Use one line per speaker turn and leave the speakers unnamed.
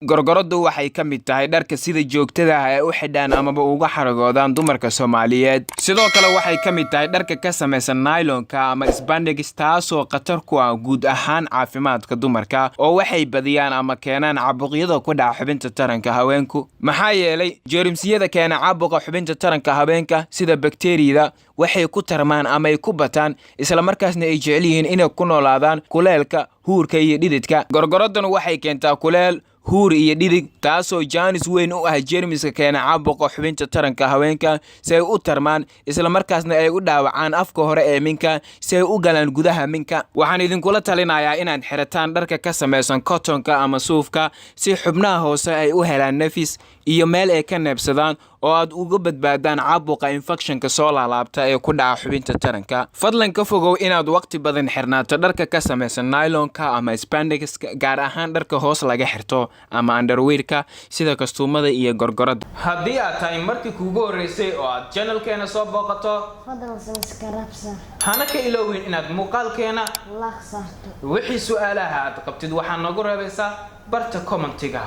gorgoradu waxay ka mid tahay dharka sida joogtada ah ee u xidhaan amaba uga xaragoodaan dumarka Soomaaliyeed. Sidoo kale waxay ka mid tahay dharka ka samaysan nylonka ama spandex taasoo khatar ku ah guud ahaan caafimaadka dumarka oo waxay badiyaan ama keenaan caabuqyada ku dhaca xubinta taranka haweenku. Maxaa yeelay jeermisiyada keena caabuqa xubinta taranka haweenka sida bakteeriyada waxay ku tarmaan ama ay ku bataan isla markaasna ay jecel yihiin inay ku noolaadaan kuleelka, huurka iyo dhididka. Gorgoraduna waxay keentaa kuleel, huur iyo dhidig taasoo jaanis weyn u ah jeermiska keena caabuqa xubinta taranka haweenka si ay u tarmaan isla markaasna ay u dhaawacaan afka hore ee minka si ay u galaan gudaha minka. Waxaan idinkula talinayaa inaad xirataan dharka ka samaysan cottonka ama suufka si xubnaha hoose ay u helaan nafis iyo meel ay ka neebsadaan oo aad uga badbaadaan caabuqa infectionka soo laalaabta ee ku dhaca xubinta taranka. Fadlan ka fogow inaad waqti badan xirnaato dharka ka samaysan nylonka ama spandex gaar ahaan dharka hoos laga xirto ama underwearka sida kastuumada iyo gorgorada. Haddii aad tahay markii kuugu horeysay oo aad channelkeena soo booqato,
fadlan subscribe saar.
hana ka ilowin inaad muuqaalkeena
like saarto.
wixii su'aalaha aad qabtid waxaad nagu reebaysaa barta commentiga.